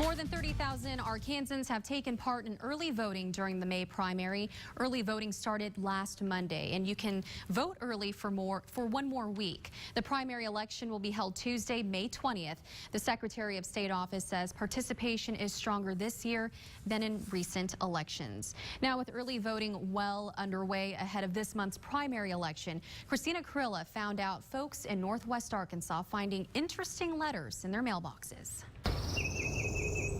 More than 30,000 Arkansans have taken part in early voting during the May primary. Early voting started last Monday, and you can vote early for one more week. The primary election will be held Tuesday, May 20th. The Secretary of State office says participation is stronger this year than in recent elections. Now, with early voting well underway ahead of this month's primary election, Christina Carilla found out folks in Northwest Arkansas finding interesting letters in their mailboxes.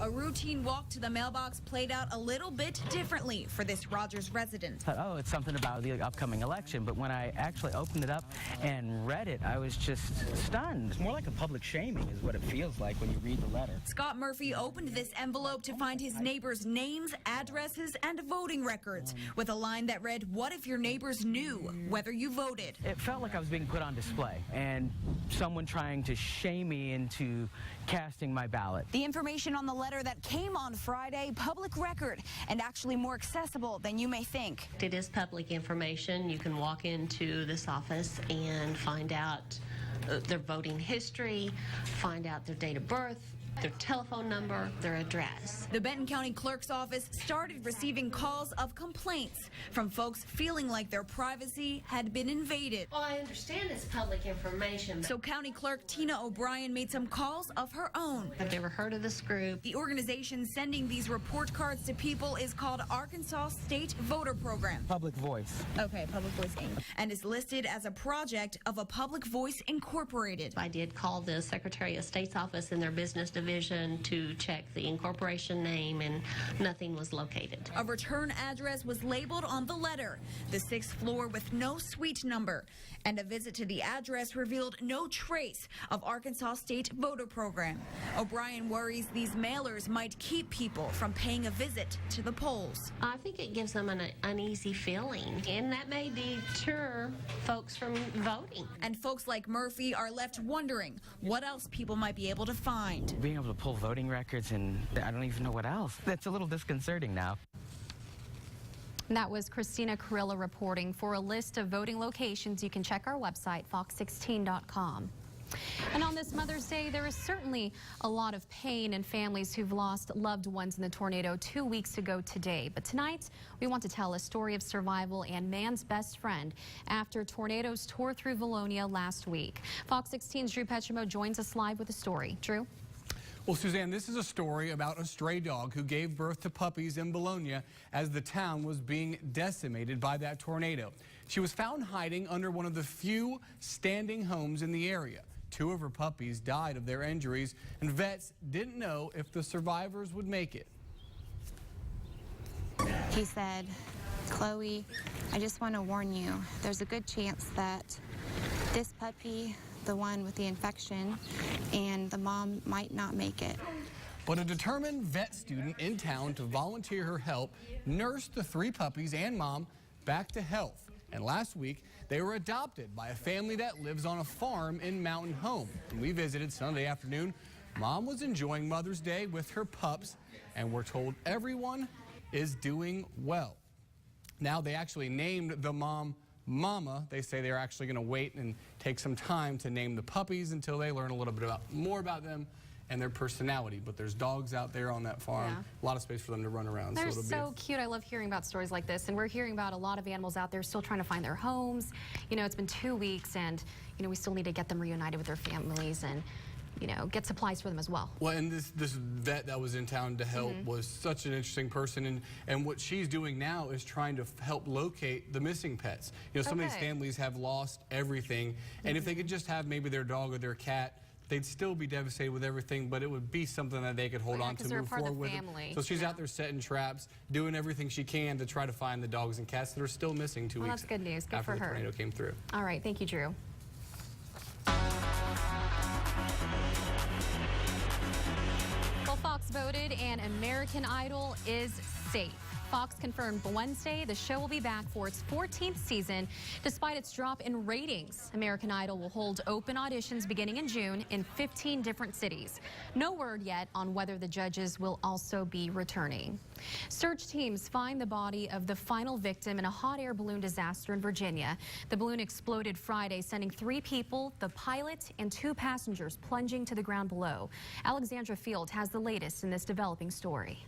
A routine walk to the mailbox played out a little bit differently for this Rogers resident. I thought, oh, it's something about the upcoming election, but when I actually opened it up and read it, I was just stunned. It's more like a public shaming is what it feels like when you read the letter. Scott Murphy opened this envelope to find his neighbors' names, addresses, and voting records, with a line that read, "What if your neighbors knew whether you voted?" It felt like I was being put on display and someone trying to shame me into casting my ballot. The information on the letter that came on Friday, public record, and actually more accessible than you may think. It is public information. You can walk into this office and find out their voting history, find out their date of birth, their telephone number, their address. The Benton County Clerk's office started receiving calls of complaints from folks feeling like their privacy had been invaded. Well, I understand it's public information. So County Clerk Tina O'Brien made some calls of her own. I've never heard of this group. The organization sending these report cards to people is called Arkansas State Voter Program. Public Voice. Okay, Public Voice Inc. And is listed as a project of a Public Voice Incorporated. I did call the Secretary of State's office in their business division to check the incorporation name, and nothing was located. A return address was labeled on the letter, the 6th floor with no suite number, and a visit to the address revealed no trace of Arkansas State Voter Program. O'Brien worries these mailers might keep people from paying a visit to the polls. I think it gives them an uneasy feeling, and that may deter folks from voting. And folks like Murphy are left wondering what else people might be able to find. Being able to pull voting records, and I don't even know what else. That's a little disconcerting now. And that was Christina Carilla reporting. For a list of voting locations, you can check our website, fox16.com. And on this Mother's Day, there is certainly a lot of pain in families who've lost loved ones in the tornado 2 weeks ago today. But tonight, we want to tell a story of survival and man's best friend after tornadoes tore through Vilonia last week. Fox 16's Drew Petrimo joins us live with the story. Drew? Well, Suzanne, this is a story about a stray dog who gave birth to puppies in Vilonia as the town was being decimated by that tornado. She was found hiding under one of the few standing homes in the area. 2 of her puppies died of their injuries, and vets didn't know if the survivors would make it. He said, "Chloe, I just want to warn you, there's a good chance that this puppy, the one with the infection, and the mom might not make it." But a determined vet student in town to volunteer her help nursed the 3 puppies and mom back to health. And last week, they were adopted by a family that lives on a farm in Mountain Home. And we visited Sunday afternoon. Mom was enjoying Mother's Day with her pups, and we're told everyone is doing well. Now, they actually named the mom Mama. They say they're actually going to wait and take some time to name the puppies until they learn a little bit more about them and their personality. But there's dogs out there on that farm, Yeah. a lot of space for them to run around. They're it'll so be cute. I love hearing about stories like this, and we're hearing about a lot of animals out there still trying to find their homes. You know, it's been 2 weeks, and, you know, we still need to get them reunited with their families and, you know, get supplies for them as well. Well, and this vet that was in town to help was such an interesting person, and what she's doing now is trying to help locate the missing pets. You know, some of these families have lost everything, and if they could just have maybe their dog or their cat, they'd still be devastated with everything, but it would be something that they could hold on to, move forward with. So she's out there setting traps, doing everything she can to try to find the dogs and cats that are still missing 2 weeks That's good news. Good after for the her. tornado came through. All right. Thank you, Drew. Well, Fox voted and American Idol is safe. Fox confirmed Wednesday the show will be back for its 14th season despite its drop in ratings. American Idol will hold open auditions beginning in June in 15 different cities. No word yet on whether the judges will also be returning. Search teams find the body of the final victim in a hot air balloon disaster in Virginia. The balloon exploded Friday, sending 3 people, the pilot and 2 passengers, plunging to the ground below. Alexandra Field has the latest in this developing story.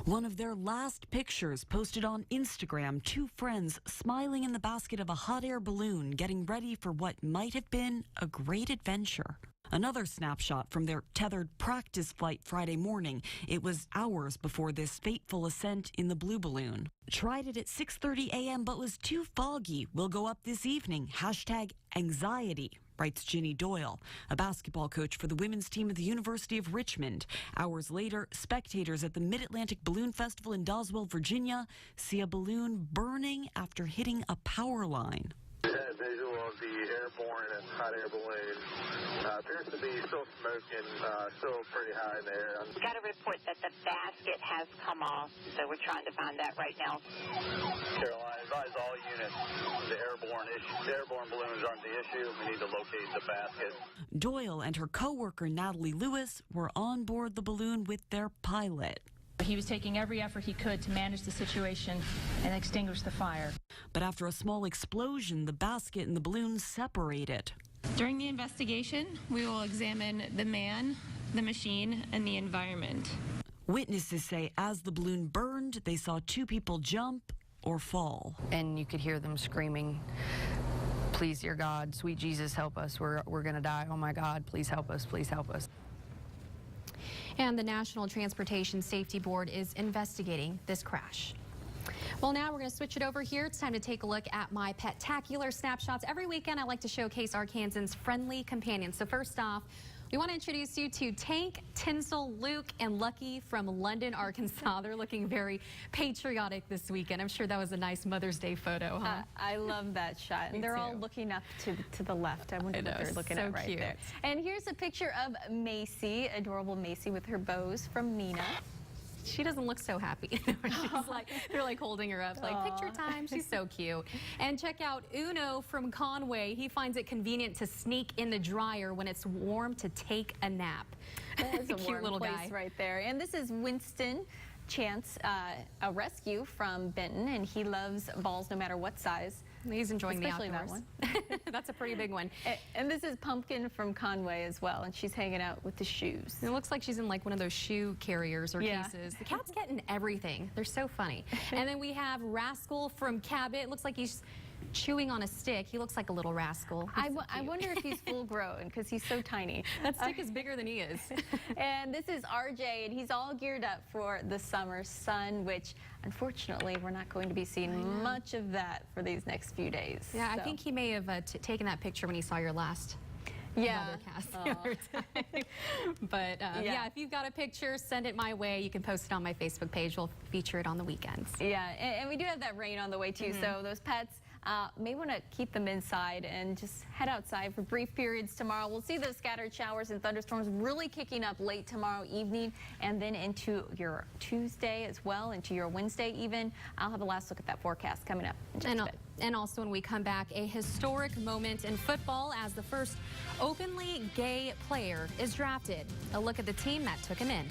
One of their last pictures posted on Instagram, 2 friends smiling in the basket of a hot air balloon, getting ready for what might have been a great adventure. Another snapshot from their tethered practice flight Friday morning. It was hours before this fateful ascent in the blue balloon. Tried it at 6:30 a.m. but was too foggy. Will go up this evening. #anxiety, writes Ginny Doyle, a basketball coach for the women's team at the University of Richmond. Hours later, spectators at the Mid-Atlantic Balloon Festival in Doswell, Virginia, see a balloon burning after hitting a power line. Visual of the airborne and hot air balloon. Appears to be still smoking, still pretty high in the air. We got a report that the basket has come off, so we're trying to find that right now. Carolina, advise all units. The airborne balloons aren't the issue. We need to locate the basket. Doyle and her co-worker Natalie Lewis were on board the balloon with their pilot. He was taking every effort he could to manage the situation and extinguish the fire. But after a small explosion, the basket and the balloon separated. During the investigation, we will examine the man, the machine, and the environment. Witnesses say as the balloon burned, they saw 2 people jump or fall. And you could hear them screaming, "Please, dear God, sweet Jesus, help us. We're going to die. Oh my God, please help us, please help us." And the National Transportation Safety Board is investigating this crash. Well, now we're going to switch it over here. It's time to take a look at my Pet-tacular snapshots. Every weekend, I like to showcase Arkansans' friendly companions. So first off, we want to introduce you to Tank, Tinsel, Luke, and Lucky from London, Arkansas. They're looking very patriotic this weekend. I'm sure that was a nice Mother's Day photo, huh? I love that shot. And they're all looking up to the left. I wonder what they're looking at right there. And here's a picture of Macy, adorable Macy with her bows from Mina. She doesn't look so happy. She's like, they're like holding her up, like picture time. She's so cute. And check out Uno from Conway. He finds it convenient to sneak in the dryer when it's warm to take a nap. That's a cute warm little place guy right there. And this is Winston Chance, a rescue from Benton, and he loves balls no matter what size. He's enjoying especially the outdoors. that one. That's a pretty big one. And this is Pumpkin from Conway as well, and she's hanging out with the shoes. It looks like she's in like one of those shoe carriers or cases. The cat's getting everything. They're so funny. And then we have Rascal from Cabot. It looks like he's chewing on a stick. He looks like a little rascal. I wonder if he's full grown because he's so tiny. That stick is bigger than he is. And this is RJ, and he's all geared up for the summer sun, which unfortunately we're not going to be seeing much of that for these next few days. Yeah, I think he may have taken that picture when he saw your last Mothercast the other time. But yeah, if you've got a picture, send it my way. You can post it on my Facebook page. We'll feature it on the weekends. Yeah, and we do have that rain on the way too, so those pets may want to keep them inside and just head outside for brief periods tomorrow. We'll see those scattered showers and thunderstorms really kicking up late tomorrow evening and then into your Tuesday as well, into your Wednesday even. I'll have a last look at that forecast coming up in just a bit. And also when we come back, a historic moment in football as the first openly gay player is drafted. A look at the team that took him in.